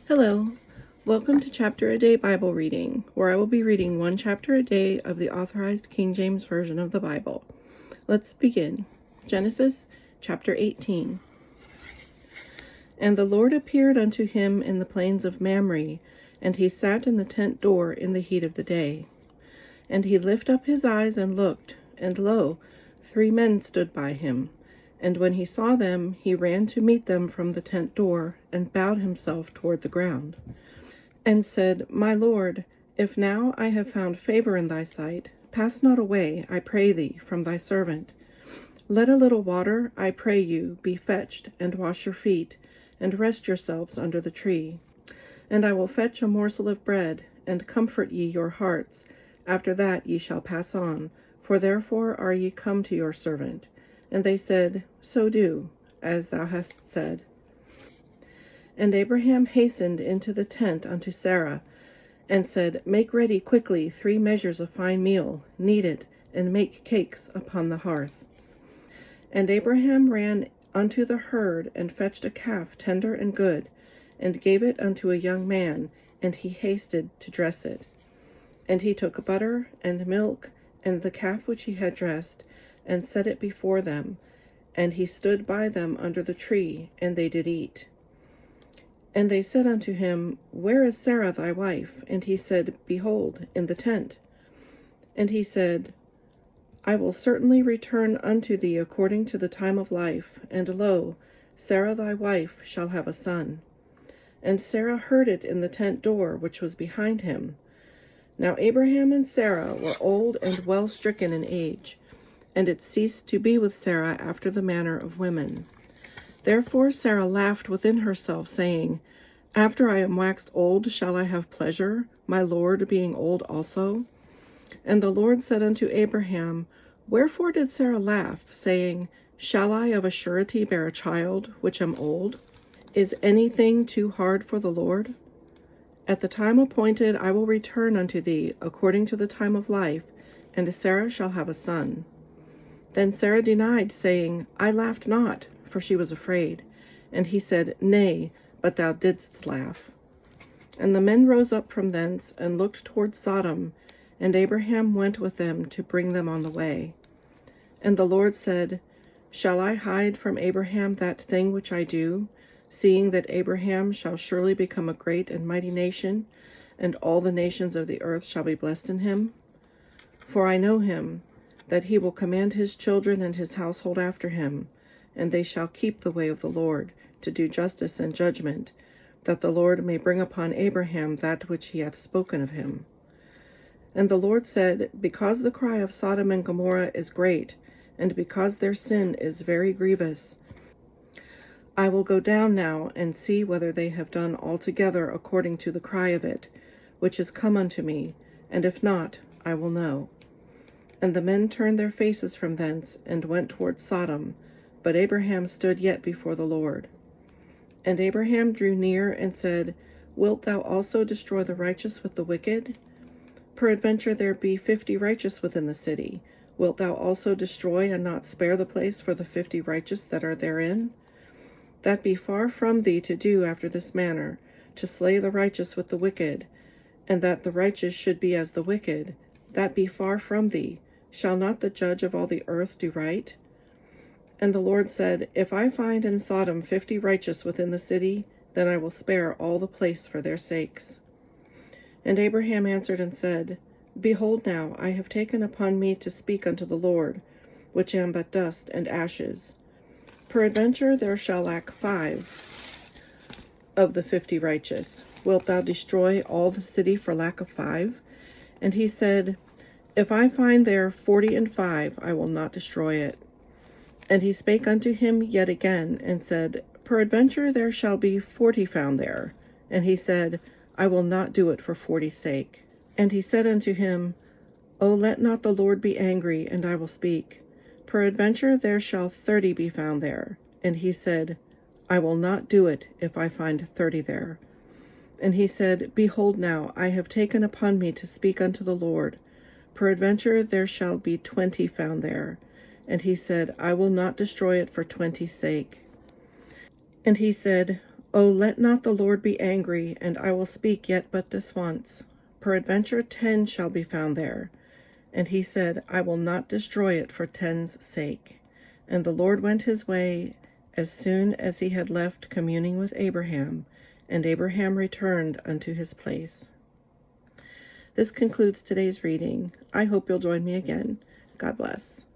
Hello, welcome to Chapter a Day Bible Reading, where I will be reading one chapter a day of the Authorized King James Version of the Bible. Let's begin. Genesis chapter 18. And the Lord appeared unto him in the plains of Mamre, and he sat in the tent door in the heat of the day. And he lifted up his eyes and looked, and lo, 3 men stood by him. And when he saw them, he ran to meet them from the tent door, and bowed himself toward the ground, and said, My Lord, if now I have found favor in thy sight, pass not away, I pray thee, from thy servant. Let a little water, I pray you, be fetched, and wash your feet, and rest yourselves under the tree. And I will fetch a morsel of bread, and comfort ye your hearts. After that ye shall pass on, for therefore are ye come to your servant. And they said, So do, as thou hast said. And Abraham hastened into the tent unto Sarah, and said, Make ready quickly 3 measures of fine meal, knead it, and make cakes upon the hearth. And Abraham ran unto the herd, and fetched a calf tender and good, and gave it unto a young man, and he hasted to dress it. And he took butter and milk, and the calf which he had dressed, and set it before them. And he stood by them under the tree, and they did eat. And they said unto him, Where is Sarah thy wife? And he said, Behold, in the tent. And he said, I will certainly return unto thee according to the time of life, and lo, Sarah thy wife shall have a son. And Sarah heard it in the tent door which was behind him. Now Abraham and Sarah were old and well stricken in age, and it ceased to be with Sarah after the manner of women. Therefore Sarah laughed within herself, saying, After I am waxed old shall I have pleasure, my Lord being old also? And the Lord said unto Abraham, Wherefore did Sarah laugh, saying, Shall I of a surety bear a child, which am old? Is anything too hard for the Lord? At the time appointed I will return unto thee according to the time of life, and Sarah shall have a son. Then Sarah denied, saying, I laughed not, for she was afraid. And he said, Nay, but thou didst laugh. And the men rose up from thence, and looked toward Sodom, and Abraham went with them to bring them on the way. And the Lord said, Shall I hide from Abraham that thing which I do, seeing that Abraham shall surely become a great and mighty nation, and all the nations of the earth shall be blessed in him? For I know him, that he will command his children and his household after him, and they shall keep the way of the Lord, to do justice and judgment, that the Lord may bring upon Abraham that which he hath spoken of him. And the Lord said, Because the cry of Sodom and Gomorrah is great, and because their sin is very grievous, I will go down now and see whether they have done altogether according to the cry of it, which is come unto me, and if not, I will know. And the men turned their faces from thence, and went toward Sodom, but Abraham stood yet before the Lord. And Abraham drew near, and said, Wilt thou also destroy the righteous with the wicked? Peradventure there be 50 righteous within the city. Wilt thou also destroy and not spare the place for the 50 righteous that are therein? That be far from thee to do after this manner, to slay the righteous with the wicked, and that the righteous should be as the wicked. That be far from thee. Shall not the judge of all the earth do right? And the Lord said, If I find in Sodom 50 righteous within the city, then I will spare all the place for their sakes. And Abraham answered and said, Behold now, I have taken upon me to speak unto the Lord, which am but dust and ashes. Peradventure there shall lack 5 of the 50 righteous. Wilt thou destroy all the city for lack of 5? And he said, If I find there 45, I will not destroy it. And he spake unto him yet again, and said, Peradventure there shall be 40 found there. And he said, I will not do it for 40's sake. And he said unto him, O let not the Lord be angry, and I will speak. Peradventure there shall 30 be found there. And he said, I will not do it if I find 30 there. And he said, Behold now, I have taken upon me to speak unto the Lord. Peradventure there shall be 20 found there. And he said, I will not destroy it for 20's sake. And he said, O let not the Lord be angry, and I will speak yet but this once. Peradventure 10 shall be found there. And he said, I will not destroy it for 10's sake. And the Lord went his way as soon as he had left communing with Abraham, and Abraham returned unto his place. This concludes today's reading. I hope you'll join me again. God bless.